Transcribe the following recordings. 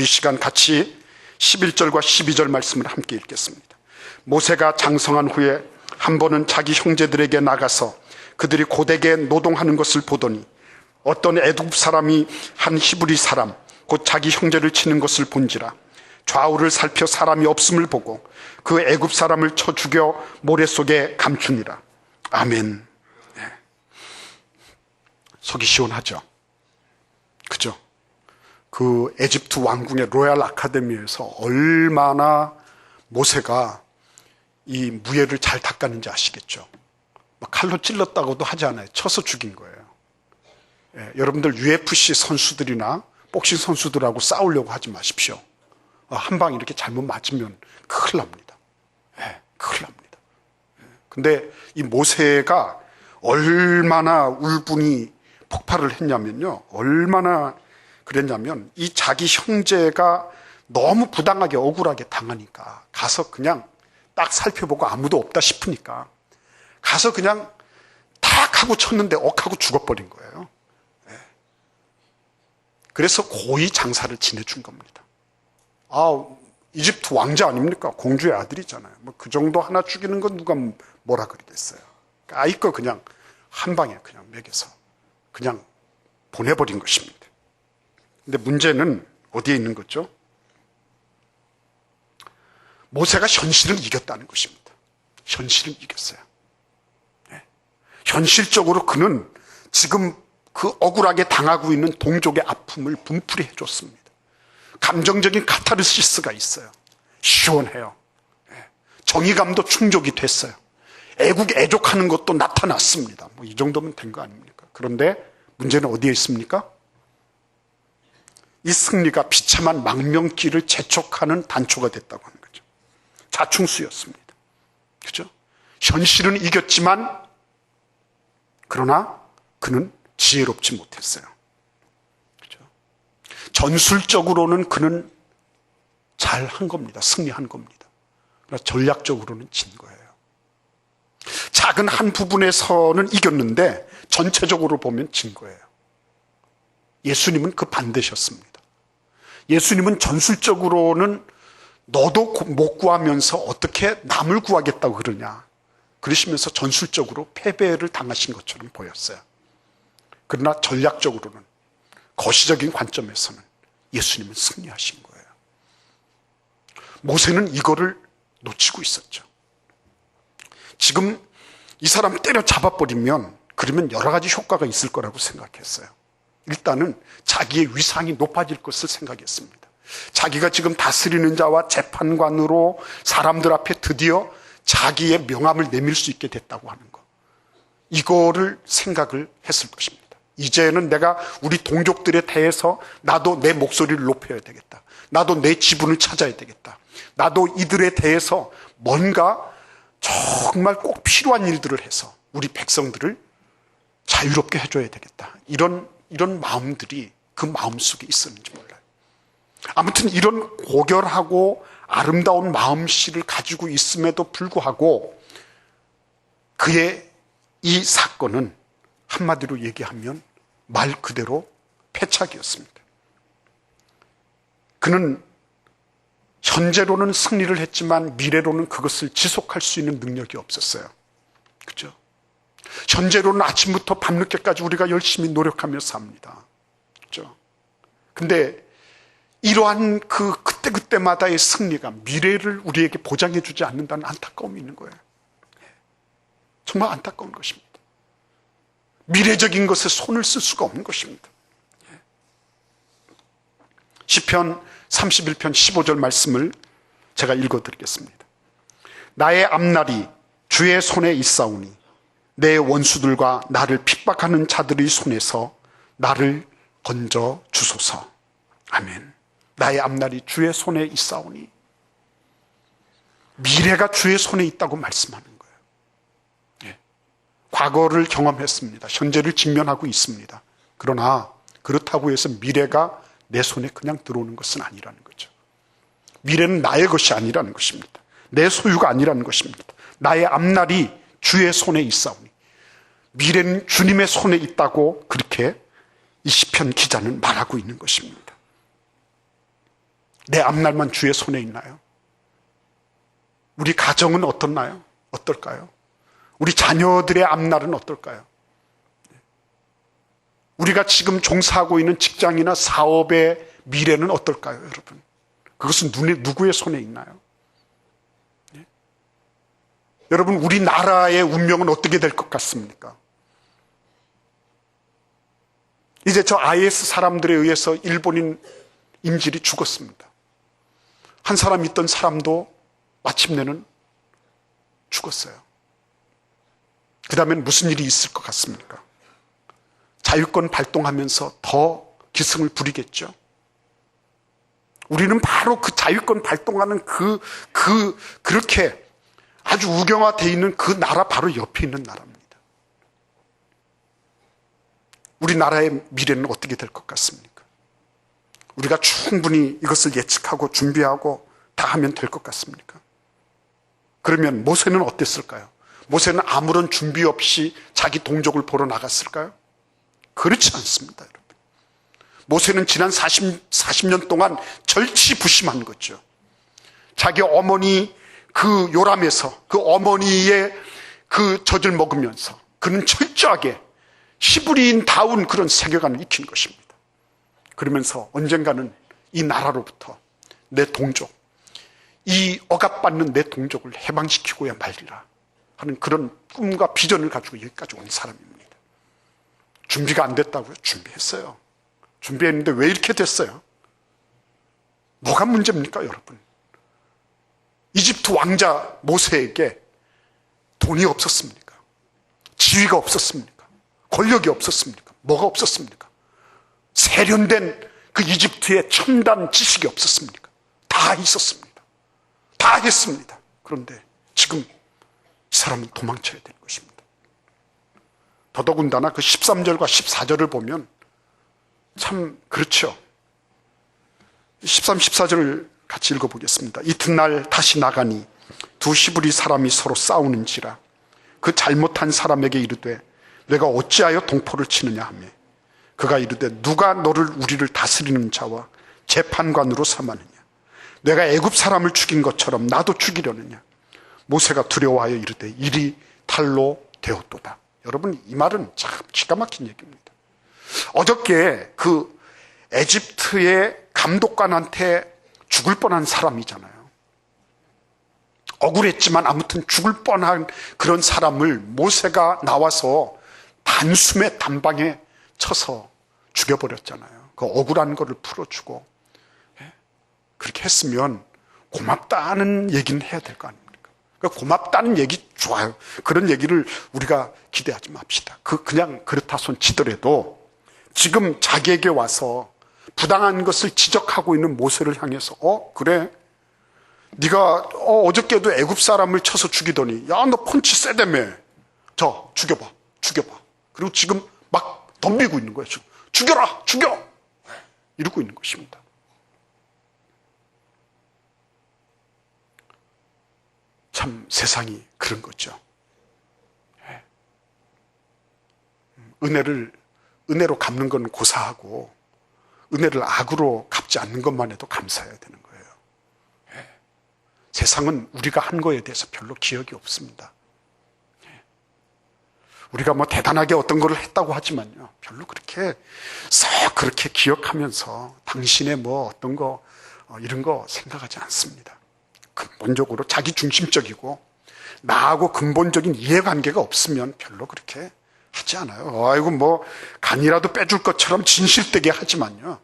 우리 시간 같이 11절과 12절 말씀을 함께 읽겠습니다. 모세가 장성한 후에 한 번은 자기 형제들에게 나가서 그들이 고되게 노동하는 것을 보더니 어떤 애굽 사람이 한 히브리 사람 곧 자기 형제를 치는 것을 본지라. 좌우를 살펴 사람이 없음을 보고 그 애굽 사람을 쳐 죽여 모래 속에 감추니라. 아멘. 네. 속이 시원하죠. 그죠? 그 에집트 왕궁의 로얄 아카데미에서 얼마나 모세가 이 무예를 잘 닦았는지 아시겠죠? 칼로 찔렀다고도 하지 않아요. 쳐서 죽인 거예요. 예, 여러분들 UFC 선수들이나 복싱 선수들하고 싸우려고 하지 마십시오. 한 방 이렇게 잘못 맞으면 큰일 납니다. 예, 큰일 납니다. 근데 이 모세가 얼마나 울분이 폭발을 했냐면요. 얼마나 그랬냐면 이 자기 형제가 너무 부당하게 억울하게 당하니까 가서 그냥 딱 살펴보고 아무도 없다 싶으니까 가서 그냥 탁 하고 쳤는데 억하고 죽어버린 거예요. 네. 그래서 고이 장사를 지내준 겁니다. 이집트 왕자 아닙니까? 공주의 아들이잖아요. 뭐 그 정도 하나 죽이는 건 누가 뭐라 그러겠어요. 아이거 그냥 한 방에 그냥 먹여서 그냥 보내버린 것입니다. 근데 문제는 어디에 있는 거죠? 모세가 현실을 이겼다는 것입니다. 현실을 이겼어요. 네. 현실적으로 그는 지금 그 억울하게 당하고 있는 동족의 아픔을 분풀이 해줬습니다. 감정적인 카타르시스가 있어요. 시원해요. 네. 정의감도 충족이 됐어요. 애족하는 것도 나타났습니다. 뭐 이 정도면 된 거 아닙니까? 그런데 문제는 어디에 있습니까? 이 승리가 비참한 망명길을 재촉하는 단초가 됐다고 하는 거죠. 자충수였습니다. 그죠? 현실은 이겼지만 그러나 그는 지혜롭지 못했어요. 그죠? 전술적으로는 그는 잘한 겁니다. 승리한 겁니다. 그러나 전략적으로는 진 거예요. 작은 한 부분에서는 이겼는데 전체적으로 보면 진 거예요. 예수님은 그 반대셨습니다. 예수님은 전술적으로는 너도 못 구하면서 어떻게 남을 구하겠다고 그러냐. 그러시면서 전술적으로 패배를 당하신 것처럼 보였어요. 그러나 전략적으로는 거시적인 관점에서는 예수님은 승리하신 거예요. 모세는 이거를 놓치고 있었죠. 지금 이 사람 때려잡아버리면 그러면 여러 가지 효과가 있을 거라고 생각했어요. 일단은 자기의 위상이 높아질 것을 생각했습니다. 자기가 지금 다스리는 자와 재판관으로 사람들 앞에 드디어 자기의 명함을 내밀 수 있게 됐다고 하는 것. 이거를 생각을 했을 것입니다. 이제는 내가 우리 동족들에 대해서 나도 내 목소리를 높여야 되겠다. 나도 내 지분을 찾아야 되겠다. 나도 이들에 대해서 뭔가 정말 꼭 필요한 일들을 해서 우리 백성들을 자유롭게 해줘야 되겠다. 이런 마음들이 그 마음속에 있었는지 몰라요. 아무튼 이런 고결하고 아름다운 마음씨를 가지고 있음에도 불구하고 그의 이 사건은 한마디로 얘기하면 말 그대로 패착이었습니다. 그는 현재로는 승리를 했지만 미래로는 그것을 지속할 수 있는 능력이 없었어요. 그죠? 현재로는 아침부터 밤늦게까지 우리가 열심히 노력하며 삽니다. 그죠? 근데 이러한 그때마다의 승리가 미래를 우리에게 보장해 주지 않는다는 안타까움이 있는 거예요. 정말 안타까운 것입니다. 미래적인 것에 손을 쓸 수가 없는 것입니다. 시편 31편 15절 말씀을 제가 읽어드리겠습니다. 나의 앞날이 주의 손에 있사오니 내 원수들과 나를 핍박하는 자들의 손에서 나를 건져 주소서. 아멘. 나의 앞날이 주의 손에 있사오니 미래가 주의 손에 있다고 말씀하는 거예요. 예. 과거를 경험했습니다. 현재를 직면하고 있습니다. 그러나 그렇다고 해서 미래가 내 손에 그냥 들어오는 것은 아니라는 거죠. 미래는 나의 것이 아니라는 것입니다. 내 소유가 아니라는 것입니다. 나의 앞날이 주의 손에 있사오니 미래는 주님의 손에 있다고 그렇게 이 시편 기자는 말하고 있는 것입니다. 내 앞날만 주의 손에 있나요? 우리 가정은 어떨까요? 우리 자녀들의 앞날은 어떨까요? 우리가 지금 종사하고 있는 직장이나 사업의 미래는 어떨까요, 여러분? 그것은 누구의 손에 있나요? 네? 여러분, 우리나라의 운명은 어떻게 될 것 같습니까? 이제 저 IS 사람들에 의해서 일본인 인질이 죽었습니다. 한 사람 있던 사람도 마침내는 죽었어요. 그 다음엔 무슨 일이 있을 것 같습니까? 자유권 발동하면서 더 기승을 부리겠죠. 우리는 바로 그 자유권 발동하는 그렇게 아주 우경화되어 있는 그 나라 바로 옆에 있는 나라입니다. 우리나라의 미래는 어떻게 될 것 같습니까? 우리가 충분히 이것을 예측하고 준비하고 다 하면 될 것 같습니까? 그러면 모세는 어땠을까요? 모세는 아무런 준비 없이 자기 동족을 보러 나갔을까요? 그렇지 않습니다, 여러분. 모세는 지난 40년 동안 절치부심한 거죠. 자기 어머니 그 요람에서 그 어머니의 그 젖을 먹으면서 그는 철저하게 히브리인다운 그런 세계관을 익힌 것입니다. 그러면서 언젠가는 이 나라로부터 내 동족, 이 억압받는 내 동족을 해방시키고야 말리라 하는 그런 꿈과 비전을 가지고 여기까지 온 사람입니다. 준비가 안 됐다고요? 준비했어요. 준비했는데 왜 이렇게 됐어요? 뭐가 문제입니까, 여러분? 이집트 왕자 모세에게 돈이 없었습니까? 지위가 없었습니까? 권력이 없었습니까? 뭐가 없었습니까? 세련된 그 이집트의 첨단 지식이 없었습니까? 다 있었습니다. 다 했습니다. 그런데 지금 이 사람은 도망쳐야 되는 것입니다. 더더군다나 그 13절과 14절을 보면 참 그렇죠. 13, 14절을 같이 읽어보겠습니다. 이튿날 다시 나가니 두 히브리 사람이 서로 싸우는지라 그 잘못한 사람에게 이르되 내가 어찌하여 동포를 치느냐 하며 그가 이르되 누가 너를 우리를 다스리는 자와 재판관으로 삼았느냐 내가 애굽 사람을 죽인 것처럼 나도 죽이려느냐 모세가 두려워하여 이르되 일이 탈로 되었도다. 여러분, 이 말은 참 기가 막힌 얘기입니다. 어저께 그 에집트의 감독관한테 죽을 뻔한 사람이잖아요. 억울했지만 아무튼 죽을 뻔한 그런 사람을 모세가 나와서 단숨에 단방에 쳐서 죽여버렸잖아요. 그 억울한 거를 풀어주고 그렇게 했으면 고맙다는 얘기는 해야 될 거 아닙니까? 그러니까 고맙다는 얘기 좋아요. 그런 얘기를 우리가 기대하지 맙시다. 그냥 그렇다 손 치더라도 지금 자기에게 와서 부당한 것을 지적하고 있는 모세를 향해서 그래? 네가 어저께도 애굽 사람을 쳐서 죽이더니 야, 너 펀치 세다며. 죽여봐. 그리고 지금 막 덤비고 있는 거예요. 지금. 죽여라! 죽여! 이러고 있는 것입니다. 참 세상이 그런 거죠. 은혜로 갚는 건 고사하고 은혜를 악으로 갚지 않는 것만 해도 감사해야 되는 거예요. 세상은 우리가 한 거에 대해서 별로 기억이 없습니다. 우리가 뭐 대단하게 어떤 거를 했다고 하지만요, 별로 그렇게 기억하면서 당신의 뭐 어떤 거 이런 거 생각하지 않습니다. 근본적으로 자기 중심적이고 나하고 근본적인 이해관계가 없으면 별로 그렇게 하지 않아요. 아이고 뭐 간이라도 빼줄 것처럼 진실되게 하지만요.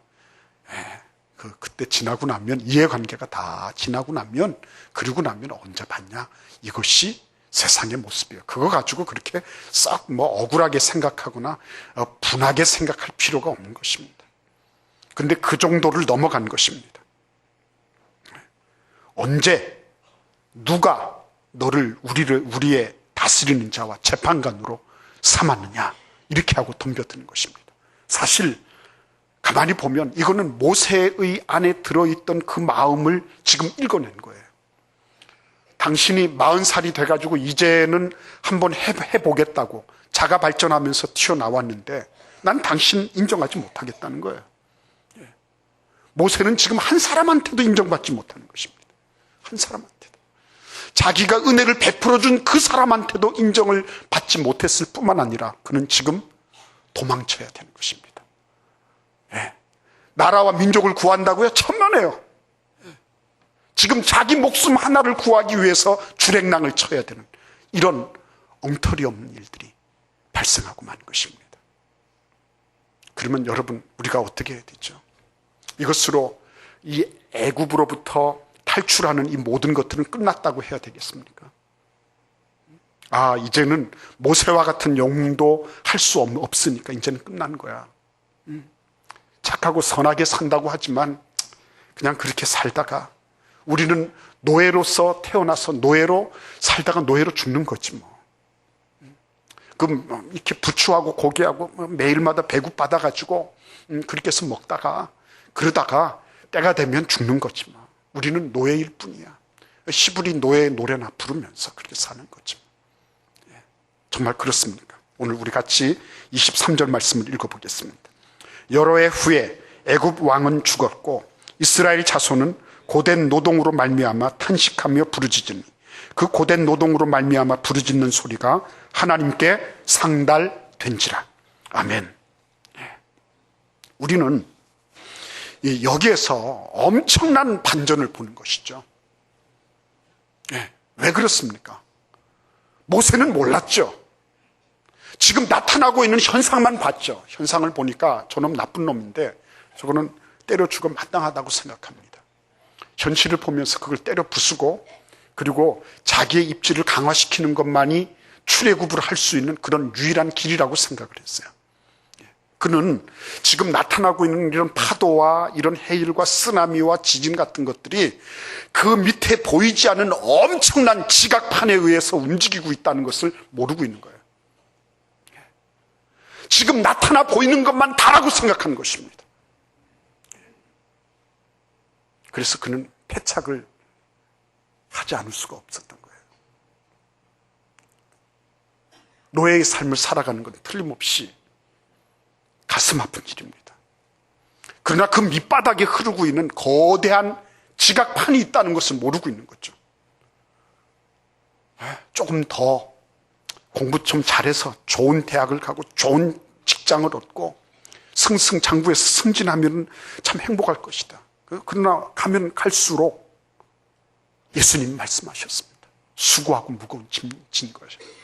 그때 지나고 나면 이해관계가 다 지나고 나면 그리고 나면 언제 봤냐? 이것이 세상의 모습이에요. 그거 가지고 그렇게 썩 뭐 억울하게 생각하거나 분하게 생각할 필요가 없는 것입니다. 그런데 그 정도를 넘어간 것입니다. 언제 누가 너를 우리의 다스리는 자와 재판관으로 삼았느냐 이렇게 하고 덤벼드는 것입니다. 사실 가만히 보면 이거는 모세의 안에 들어있던 그 마음을 지금 읽어낸 거예요. 당신이 40살이 돼가지고 이제는 한번 해보겠다고 자가 발전하면서 튀어나왔는데 난 당신 인정하지 못하겠다는 거예요. 모세는 지금 한 사람한테도 인정받지 못하는 것입니다. 한 사람한테도. 자기가 은혜를 베풀어준 그 사람한테도 인정을 받지 못했을 뿐만 아니라 그는 지금 도망쳐야 되는 것입니다. 예. 나라와 민족을 구한다고요? 천만에요. 지금 자기 목숨 하나를 구하기 위해서 주랭랑을 쳐야 되는 이런 엉터리 없는 일들이 발생하고 만 것입니다. 그러면 여러분, 우리가 어떻게 해야 되죠? 이것으로 이 애굽으로부터 탈출하는 이 모든 것들은 끝났다고 해야 되겠습니까? 이제는 모세와 같은 영웅도 할 수 없으니까 이제는 끝난 거야. 착하고 선하게 산다고 하지만 그냥 그렇게 살다가 우리는 노예로서 태어나서 노예로 살다가 노예로 죽는 거지 뭐. 그럼 이렇게 부추하고 고기하고 매일마다 배고받아가지고 그렇게 해서 먹다가 그러다가 때가 되면 죽는 거지 뭐. 우리는 노예일 뿐이야. 시부리 노예의 노래나 부르면서 그렇게 사는 거지. 정말 그렇습니까? 오늘 우리 같이 23절 말씀을 읽어보겠습니다. 여러 해 후에 애굽 왕은 죽었고 이스라엘 자손은 고된 노동으로 말미암아 탄식하며 부르짖으니 그 고된 노동으로 말미암아 부르짖는 소리가 하나님께 상달된지라. 아멘. 우리는 여기에서 엄청난 반전을 보는 것이죠. 왜 그렇습니까? 모세는 몰랐죠. 지금 나타나고 있는 현상만 봤죠. 현상을 보니까 저놈 나쁜 놈인데 저거는 때려 죽어 마땅하다고 생각합니다. 현실을 보면서 그걸 때려 부수고 그리고 자기의 입지를 강화시키는 것만이 출애굽을 할 수 있는 그런 유일한 길이라고 생각을 했어요. 그는 지금 나타나고 있는 이런 파도와 이런 해일과 쓰나미와 지진 같은 것들이 그 밑에 보이지 않는 엄청난 지각판에 의해서 움직이고 있다는 것을 모르고 있는 거예요. 지금 나타나 보이는 것만 다라고 생각하는 것입니다. 그래서 그는 패착을 하지 않을 수가 없었던 거예요. 노예의 삶을 살아가는 건 틀림없이 가슴 아픈 일입니다. 그러나 그 밑바닥에 흐르고 있는 거대한 지각판이 있다는 것을 모르고 있는 거죠. 조금 더 공부 좀 잘해서 좋은 대학을 가고 좋은 직장을 얻고 승승장구해서 승진하면 참 행복할 것이다. 그러나 가면 갈수록 예수님 말씀하셨습니다. 수고하고 무거운 짐 진 것이에요.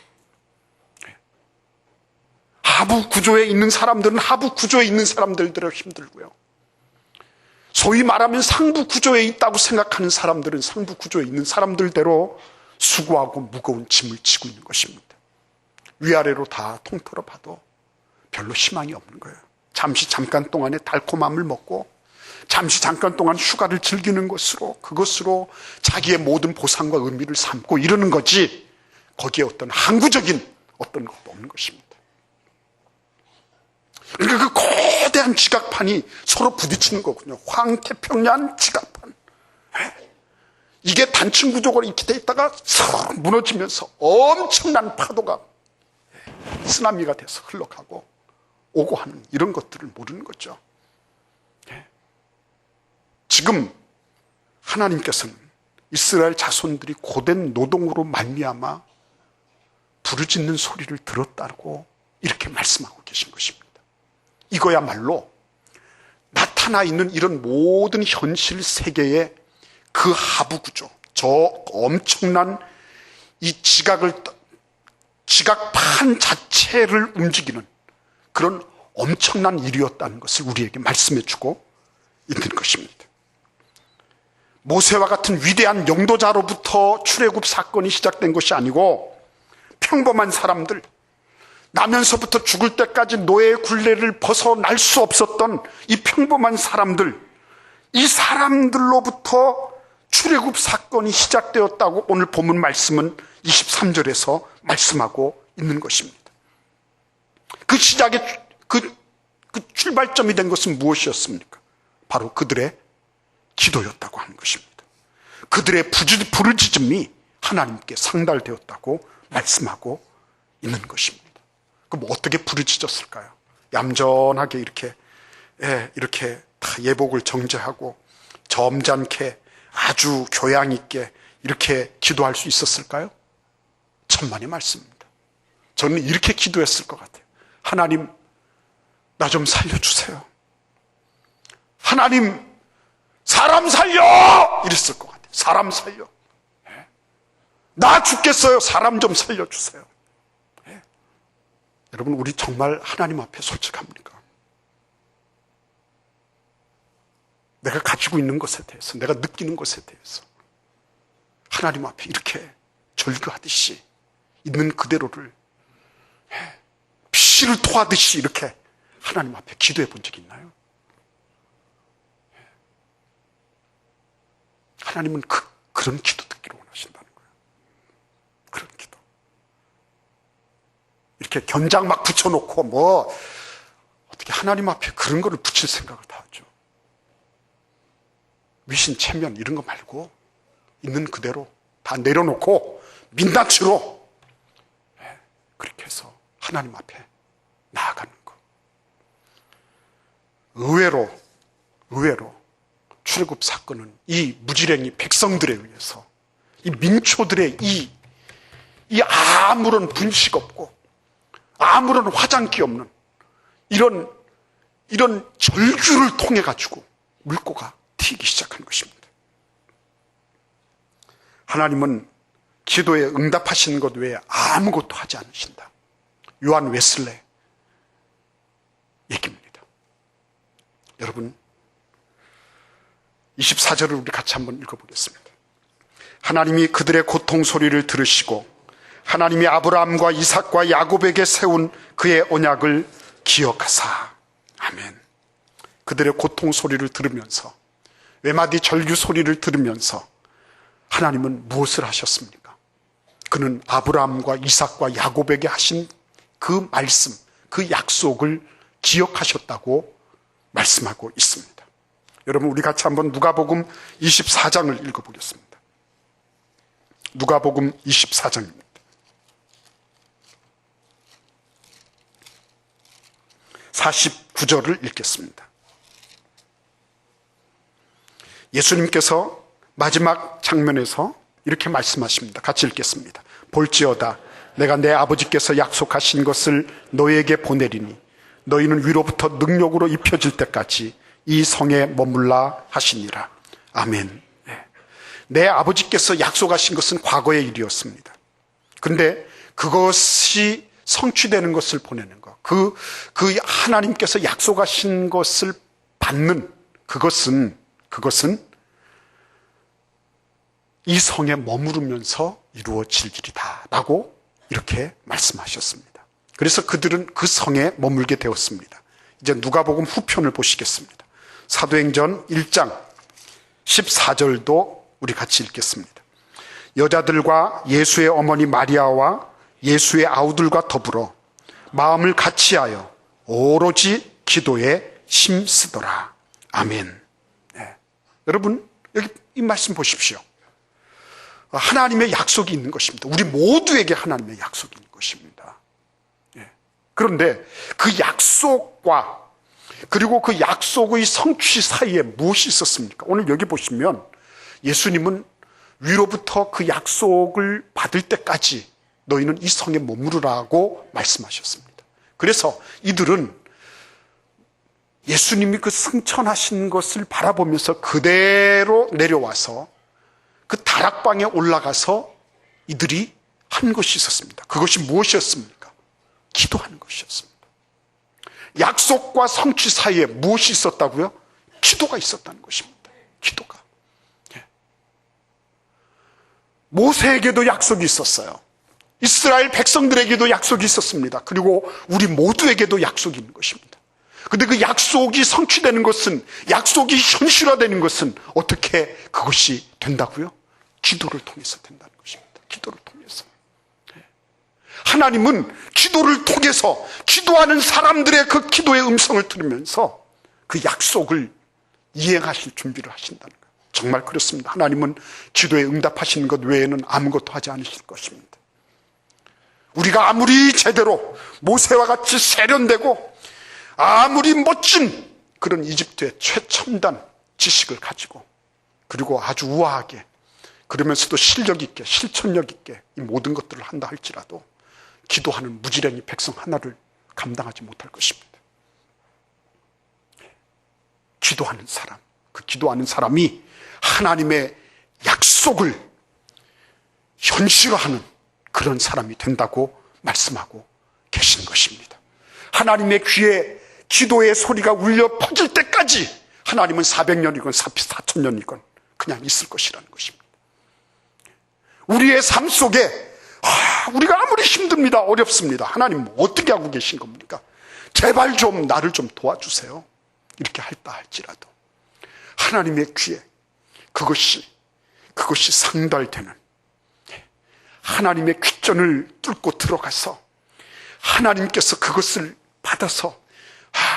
하부 구조에 있는 사람들은 하부 구조에 있는 사람들대로 힘들고요. 소위 말하면 상부 구조에 있다고 생각하는 사람들은 상부 구조에 있는 사람들대로 수고하고 무거운 짐을 지고 있는 것입니다. 위아래로 다 통틀어 봐도 별로 희망이 없는 거예요. 잠깐 동안의 달콤함을 먹고 잠시 잠깐 동안 휴가를 즐기는 것으로 그것으로 자기의 모든 보상과 의미를 삼고 이러는 거지 거기에 어떤 항구적인 어떤 것도 없는 것입니다. 그러니까 그 거대한 지각판이 서로 부딪히는 거군요. 황태평양 지각판. 이게 단층 구조가 이렇게 돼 있다가 서로 무너지면서 엄청난 파도가 쓰나미가 돼서 흘러가고 오고 하는 이런 것들을 모르는 거죠. 지금 하나님께서는 이스라엘 자손들이 고된 노동으로 말미암아 부르짖는 소리를 들었다고 이렇게 말씀하고 계신 것입니다. 이거야말로 나타나 있는 이런 모든 현실 세계의 그 하부 구조, 저 엄청난 이 지각판 자체를 움직이는 그런 엄청난 일이었다는 것을 우리에게 말씀해 주고 있는 것입니다. 모세와 같은 위대한 영도자로부터 출애굽 사건이 시작된 것이 아니고 평범한 사람들, 나면서부터 죽을 때까지 노예의 굴레를 벗어날 수 없었던 이 평범한 사람들, 이 사람들로부터 출애굽 사건이 시작되었다고 오늘 본문 말씀은 23절에서 말씀하고 있는 것입니다. 그 시작의 그 출발점이 된 것은 무엇이었습니까? 바로 그들의 기도였다고 하는 것입니다. 그들의 부르짖음이 하나님께 상달되었다고 말씀하고 있는 것입니다. 그럼 어떻게 부르짖었을까요? 얌전하게 이렇게 다 예복을 정제하고 점잖게 아주 교양 있게 이렇게 기도할 수 있었을까요? 천만의 말씀입니다. 저는 이렇게 기도했을 것 같아요. 하나님, 나 좀 살려주세요. 하나님, 사람 살려! 이랬을 것 같아요. 사람 살려. 나 죽겠어요. 사람 좀 살려주세요. 여러분, 우리 정말 하나님 앞에 솔직합니까? 내가 가지고 있는 것에 대해서, 내가 느끼는 것에 대해서 하나님 앞에 이렇게 절규하듯이 있는 그대로를 피를 토하듯이 이렇게 하나님 앞에 기도해 본 적이 있나요? 하나님은 그런 기도 듣기를 원하신다는 거예요. 그런 기도. 이렇게 견장 막 붙여놓고 어떻게 하나님 앞에 그런 거를 붙일 생각을 다 하죠. 위신, 체면 이런 거 말고 있는 그대로 다 내려놓고 민낯으로 그렇게 해서 하나님 앞에 나아가는 거. 의외로 출애굽 사건은 이 무지랭이 백성들에 의해서 이 민초들의 이 아무런 분식 없고 아무런 화장기 없는 이런 절규를 통해 가지고 물꼬가 튀기 시작한 것입니다. 하나님은 기도에 응답하시는 것 외에 아무것도 하지 않으신다. 요한 웨슬레 얘기입니다. 여러분, 24절을 우리 같이 한번 읽어보겠습니다. 하나님이 그들의 고통 소리를 들으시고 하나님이 아브라함과 이삭과 야곱에게 세운 그의 언약을 기억하사. 아멘. 그들의 고통 소리를 들으면서, 외마디 절규 소리를 들으면서 하나님은 무엇을 하셨습니까? 그는 아브라함과 이삭과 야곱에게 하신 그 말씀, 그 약속을 기억하셨다고 말씀하고 있습니다. 여러분, 우리 같이 한번 누가복음 24장을 읽어보겠습니다. 누가복음 24장입니다. 49절을 읽겠습니다. 예수님께서 마지막 장면에서 이렇게 말씀하십니다. 같이 읽겠습니다. 볼지어다 내가 내 아버지께서 약속하신 것을 너에게 보내리니 너희는 위로부터 능력으로 입혀질 때까지 이 성에 머물라 하시니라. 아멘. 내 아버지께서 약속하신 것은 과거의 일이었습니다. 그런데 그것이 성취되는 것을 보내는 것, 그 하나님께서 약속하신 것을 받는 그것은 이 성에 머무르면서 이루어질 일이다 라고 이렇게 말씀하셨습니다. 그래서 그들은 그 성에 머물게 되었습니다. 이제 누가복음 후편을 보시겠습니다. 사도행전 1장 14절도 우리 같이 읽겠습니다. 여자들과 예수의 어머니 마리아와 예수의 아우들과 더불어 마음을 같이하여 오로지 기도에 힘쓰더라. 아멘. 네. 여러분, 여기 이 말씀 보십시오. 하나님의 약속이 있는 것입니다. 우리 모두에게 하나님의 약속이 있는 것입니다. 네. 그런데 그 약속과 그리고 그 약속의 성취 사이에 무엇이 있었습니까? 오늘 여기 보시면 예수님은 위로부터 그 약속을 받을 때까지 너희는 이 성에 머무르라고 말씀하셨습니다. 그래서 이들은 예수님이 그 승천하신 것을 바라보면서 그대로 내려와서 그 다락방에 올라가서 이들이 한 것이 있었습니다. 그것이 무엇이었습니까? 기도하는 것이었습니다. 약속과 성취 사이에 무엇이 있었다고요? 기도가 있었다는 것입니다. 기도가. 모세에게도 약속이 있었어요. 이스라엘 백성들에게도 약속이 있었습니다. 그리고 우리 모두에게도 약속이 있는 것입니다. 그런데 그 약속이 성취되는 것은, 약속이 현실화되는 것은 어떻게 그것이 된다고요? 기도를 통해서 된다는 것입니다. 기도를 통해서. 하나님은 기도를 통해서 기도하는 사람들의 그 기도의 음성을 들으면서 그 약속을 이행하실 준비를 하신다는 거예요. 정말 그렇습니다. 하나님은 기도에 응답하시는 것 외에는 아무것도 하지 않으실 것입니다. 우리가 아무리 제대로 모세와 같이 세련되고 아무리 멋진 그런 이집트의 최첨단 지식을 가지고, 그리고 아주 우아하게, 그러면서도 실력 있게, 실천력 있게 이 모든 것들을 한다 할지라도 기도하는 무지랭이 백성 하나를 감당하지 못할 것입니다. 기도하는 사람, 그 기도하는 사람이 하나님의 약속을 현실화하는 그런 사람이 된다고 말씀하고 계신 것입니다. 하나님의 귀에 기도의 소리가 울려 퍼질 때까지 하나님은 400년이건 4,000년이건 그냥 있을 것이라는 것입니다. 우리의 삶 속에 우리가 아무리 힘듭니다, 어렵습니다, 하나님 어떻게 하고 계신 겁니까? 제발 좀 나를 좀 도와주세요, 이렇게 할다 할지라도 하나님의 귀에 그것이 상달되는, 하나님의 귓전을 뚫고 들어가서 하나님께서 그것을 받아서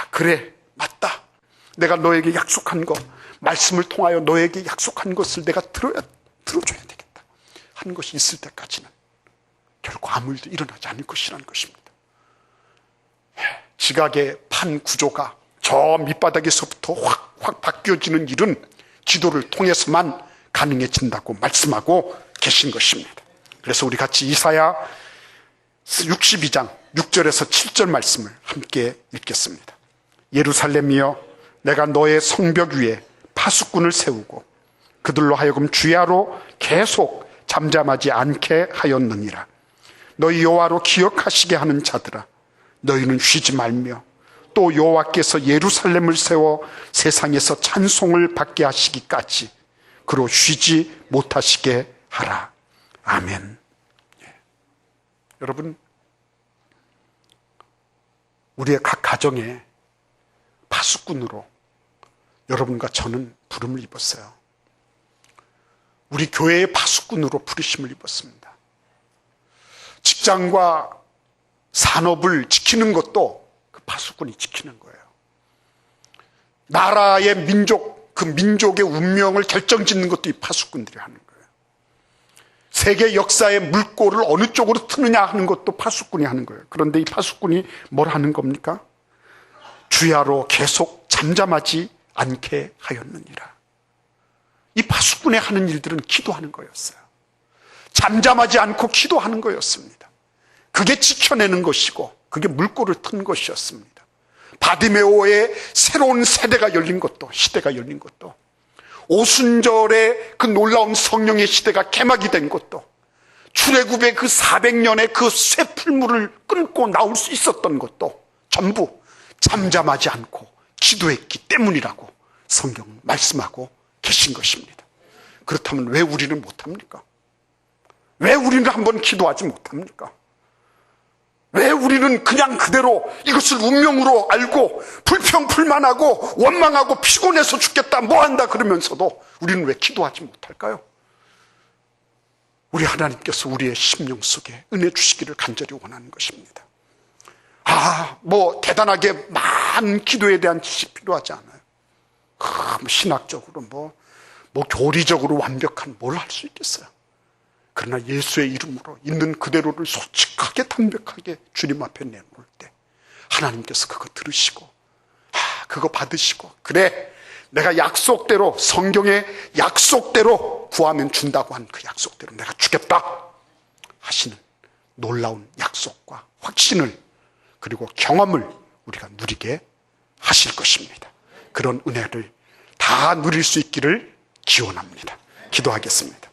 그래, 맞다, 내가 너에게 약속한 것, 말씀을 통하여 너에게 약속한 것을 내가 들어줘야 되겠다 하는 것이 있을 때까지는 결코 아무 일도 일어나지 않을 것이라는 것입니다. 지각의 판 구조가 저 밑바닥에서부터 확 바뀌어지는 일은 기도를 통해서만 가능해진다고 말씀하고 계신 것입니다. 그래서 우리 같이 이사야 62장 6절에서 7절 말씀을 함께 읽겠습니다. 예루살렘이여, 내가 너의 성벽 위에 파수꾼을 세우고 그들로 하여금 주야로 계속 잠잠하지 않게 하였느니라. 너희 여호와로 기억하시게 하는 자들아, 너희는 쉬지 말며 또 여호와께서 예루살렘을 세워 세상에서 찬송을 받게 하시기까지 그로 쉬지 못하시게 하라. 아멘. 여러분, 우리의 각 가정에 파수꾼으로 여러분과 저는 부름을 입었어요. 우리 교회의 파수꾼으로 부르심을 입었습니다. 직장과 산업을 지키는 것도 그 파수꾼이 지키는 거예요. 나라의 민족, 그 민족의 운명을 결정짓는 것도 이 파수꾼들이 하는 거예요. 세계 역사의 물꼬를 어느 쪽으로 트느냐 하는 것도 파수꾼이 하는 거예요. 그런데 이 파수꾼이 뭘 하는 겁니까? 주야로 계속 잠잠하지 않게 하였느니라. 이 파수꾼이 하는 일들은 기도하는 거였어요. 잠잠하지 않고 기도하는 거였습니다. 그게 지켜내는 것이고 그게 물꼬를 튼 것이었습니다. 바디메오의 새로운 세대가 열린 것도, 시대가 열린 것도, 오순절의 그 놀라운 성령의 시대가 개막이 된 것도, 출애굽의 그 400년의 그 쇠풀물을 끊고 나올 수 있었던 것도 전부 잠잠하지 않고 기도했기 때문이라고 성경은 말씀하고 계신 것입니다. 그렇다면 왜 우리는 못합니까? 왜 우리는 한번 기도하지 못합니까? 왜 우리는 그냥 그대로 이것을 운명으로 알고 불평불만하고 원망하고 피곤해서 죽겠다 뭐한다 그러면서도 우리는 왜 기도하지 못할까요? 우리 하나님께서 우리의 심령 속에 은혜 주시기를 간절히 원하는 것입니다. 뭐 대단하게 많은 기도에 대한 지식 필요하지 않아요. 뭐 신학적으로 뭐 교리적으로 완벽한 뭘 할 수 있겠어요. 그러나 예수의 이름으로 있는 그대로를 솔직하게 담백하게 주님 앞에 내놓을 때 하나님께서 그거 들으시고 그거 받으시고, 그래 내가 약속대로, 성경의 약속대로 구하면 준다고 한 그 약속대로 내가 주겠다 하시는 놀라운 약속과 확신을, 그리고 경험을 우리가 누리게 하실 것입니다. 그런 은혜를 다 누릴 수 있기를 기원합니다. 기도하겠습니다.